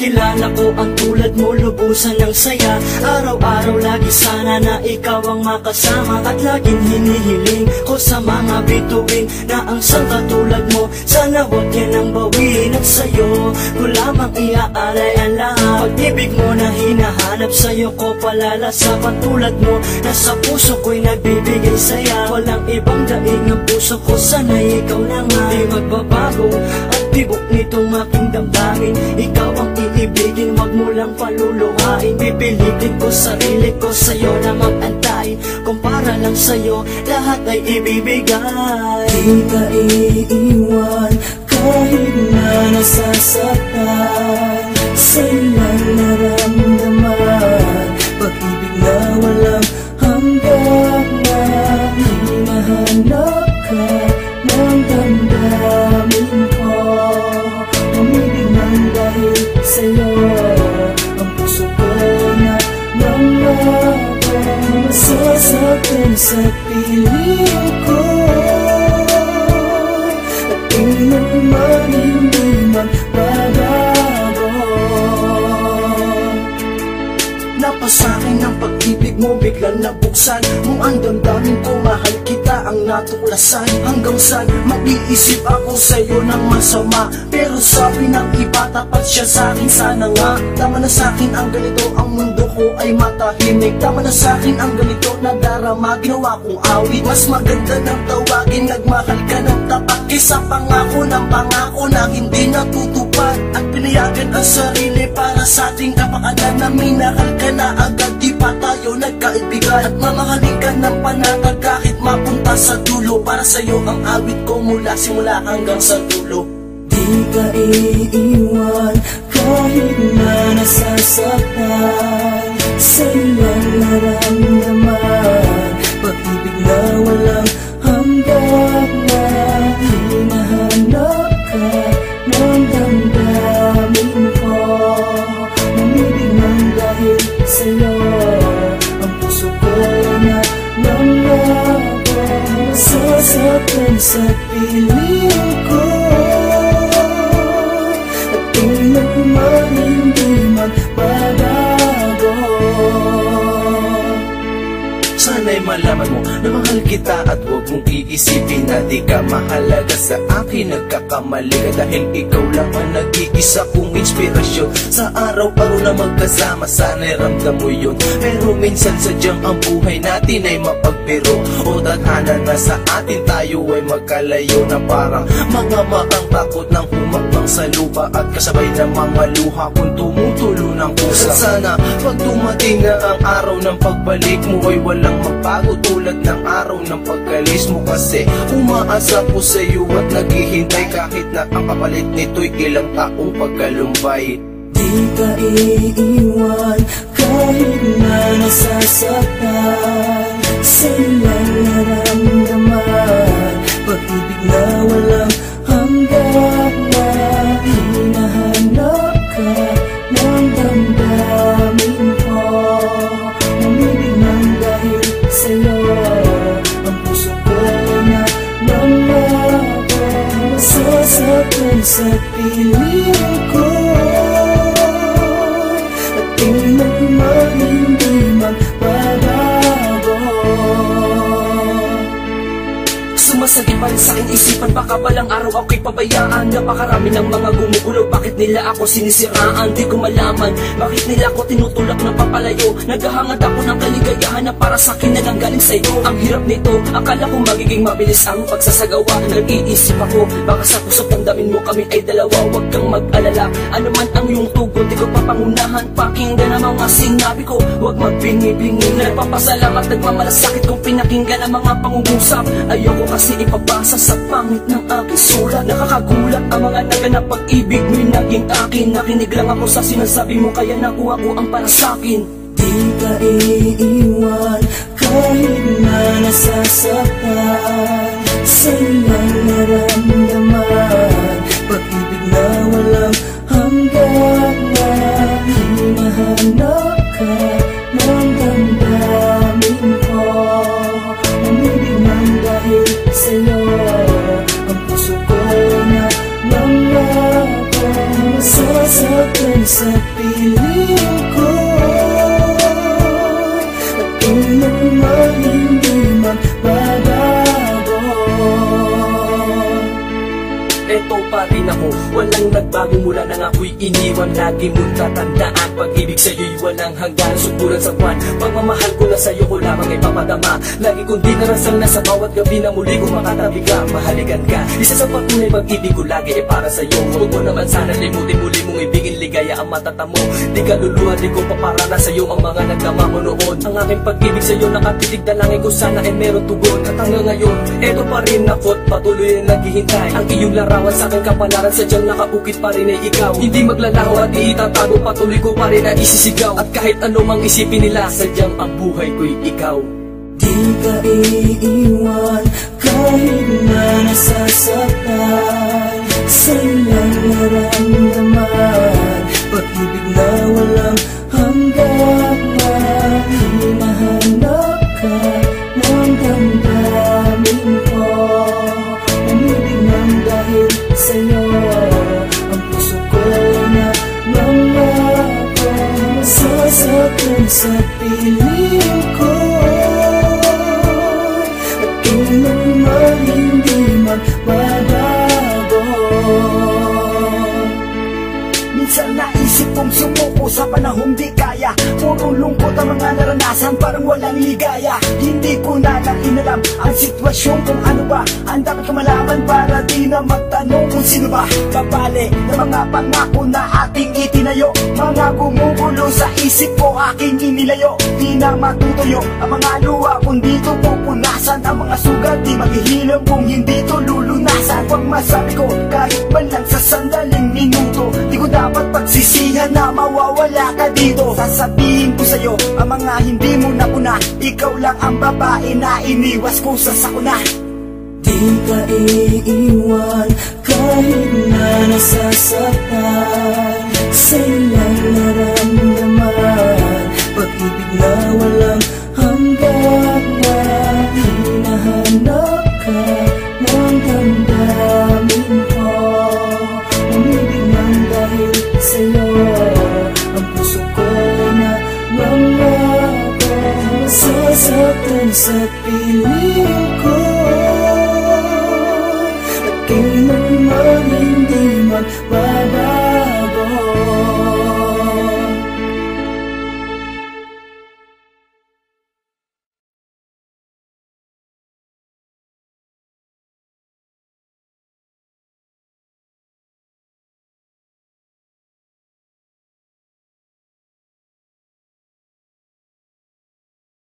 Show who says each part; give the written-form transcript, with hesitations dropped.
Speaker 1: Makilala ko ang tulad mo, lubusan ng saya. Araw-araw lagi sana na ikaw ang makasama. At laging hinihiling ko sa mga bituin na ang sang katulad mo sana huwag yan ang bawiin. At sa'yo ko lamang iaalay ang lahat. Pag-ibig mo na hinahanap, sa'yo ko palalasa. Patulad mo na sa puso ko'y nagbibigay saya. Walang ibang daing ang puso ko, sana'y ikaw na nga. Di magbabago at tibok nitong aking damdamin. Ikaw ang iibigin, wag mo lang paluluhain. Pipilitin ko sarili ko sa'yo na mag-antay. Kung para lang sa'yo, lahat ay ibibigay.
Speaker 2: Di ka iiwan kahit na nasasaktan. Sa'yo lang naramdaman pag-ibig na walang hanggan na hinahanap ka ng damdamin ko. Umibig nang dahil sa'yo ang puso ko na nangako. Masasaktan sa piling ko at inuman hindi magbabago.
Speaker 3: Napasakin ang pag-ibig mo, biglang nabuksan mo ang damdamin ko, mahal kita ang natuklasan. Hanggang saan mag-iisip ako sa'yo ng masama, pero sabi ng iba tapat siya sa'kin. Sana nga tama na sa'kin ang ganito, ang mundo ko ay matahimik. Tama na sa'kin ang ganito na darama, ginawa kong awit. Mas maganda ng tawagin, nagmahal ka ng tapat, kaysa pangako ng pangako na hindi natutupad. At pinayagan ang sarili para sa ating kapakanan na minahal ka na agad, di pa tayo nagkaibigan. At mamahalin ka ng panatag kahit mapunta sa dulo. Para sa'yo ang awit ko mula simula hanggang sa dulo.
Speaker 2: Di ka iiwan kahit na nasasaktan. Sa'yo lang naramdaman pag-ibig na walang hanggan na hinahanap ka ng damdamin ko. Umibig nang dahil sa'yo ang puso ko na nangako. Masasaktan sa piling ko at inuman hindi magbabago.
Speaker 4: Sana'y malaman mo na mahal kita at huwag mong iisipin na di ka mahalaga sa akin. Nagkakamali ka dahil ikaw lang ang nag-iisa kong inspirasyon. Sa araw-araw na magkasama, sana'y ramdam mo yun. Pero minsan sadyang ang buhay natin ay mapagbiro. O tadhana na sa atin tayo ay magkalayo na parang mga maang takot ng humakbang sa lupa at kasabay ng mga luha kung tumutulo ng pusa. Sana pag dumating na ang araw ng pagbalik mo ay walang magbago tulad ng araw ng pagkalis mo. Kasi umaasa ko sa iyo at naghihintay kahit na ang kapalit nito'y ilang taong pagkalumbay.
Speaker 2: Di ka iiwan kahit na nasasaktan. Sa'yo lang naramdaman pag-ibig na walang hanggan na hinahanap ka ng damdamin ko. Umibig nang dahil sa'yo ang puso ko na nangako. Masasaktan sa piling ko at inuman hindi magbabago.
Speaker 5: Sumasagip pa rin sa'king isipan, baka balang araw ako'y pabayaan. Napakarami ng mga gumugulo, bakit nila ako sinisiraan? Di ko malaman, bakit nila ako tinutulak ng papalayo? Naghahangad ako ng kaligayahan na para sa'kin na lang galing sa'yo. Ang hirap nito, akala ko magiging mabilis ang pagsasagawa. Nag-iisip ako, baka sa puso't damdamin mo kami ay dalawa. Huwag kang mag-alala, ano man ang iyong tugon, di ko papangunahan. Pakinggan ang mga sinabi ko, huwag magbingi-bingi. Nagpapasalamat, nagmamalasakit kung pinakinggan ang mga pangungusap. Ayoko kasi ipabasa sa pangit ng aking sulat. Nakakagulat ang mga naganap pag-ibig mo'y naging akin. Nakinig lang ako sa sinasabi mo, kaya nakuha ko ang para sa'kin.
Speaker 2: Di ka iiwan kahit na nasasaktan. Sa'yo lang naramdaman pag-ibig na walang hanggan na hinahanap ka ng damdamin ko. Umibig nang dahil sa'yo ang puso ko na nangako. Masasaktan sa piling ko, at kailanman hindi magbabago.
Speaker 5: Eto pa rin ako, walang nagbago mula nang ako'y iniwan. Lagi mong tatandaan, pag-ibig sa'yo'y walang hanggan. Subulan sa buwan, pagmamahal ko na sa'yo ko lamang ipapadama. Lagi kong dinarasal na sa bawat gabi na muli kong makatabi ka, mahaligan ka. Isa sa patunay pag-ibig ko lagi ay para sa'yo. Huwag mo naman sana limutin muli mong ibigin ligaya ang matatamo. Di ka luluha, di ko paparana sa'yo ang mga nagdama mo noon. Ang aking pag-ibig sa'yo nakatitig dalangin ko sana ay meron tugon. At hanggang ngayon, eto pa rin ako't patuloy na naghihintay. Ang iyong larawan sa aking kapalaran, sadyang nakaukit pa rin ay ikaw. Hindi maglalaho at iitatago, patuloy ko pa rin na isisigaw. At kahit ano mang isipin nila, sadyang ang buhay ko'y ikaw.
Speaker 2: Di ka iiwan kahit na nasasaktan, sa'yo lang naramdaman pag-ibig na walang hanggan. Hinahanap ka ng damdamin ko, umibig ng dahil sa'yo. Ang puso ko'y nangangako, masasaktan sa piling ko, at kailanman hindi magbabago.
Speaker 3: Minsan naisip kong sumuko sa panahong di kaya. Puro lungkot ang mga naranasan, parang walang ligaya. Hindi ko na lang inalam ang sitwasyon kung ano ba ang dapat ko malaman, para di na magtanong kung sino ba babali ng mga pangako na ating itinayo. Mga gumugulo sa isip ko, aking inilayo. Di na matutuyo ang mga luha kung dito pupunasan. Ang mga sugat di maghihilom kung hindi to lulunasan. Pag masabi ko kahit man lang sa sandaling minuto, di ko dapat pagsisihan na mawawala ka dito. Sasabihin ko sa'yo ang mga hindi mo napuna, ikaw lang ang babae na iniwas ko sa sakuna.
Speaker 2: Di ka iiwan kahit na nasasaktan, sa'yo lang naramdaman pag-ibig na walang hanggan. Hinahanap ka ng damdamin ko, umibig ng dahil sa'yo. Ang puso ko'y nangangako, masasaktan sa piling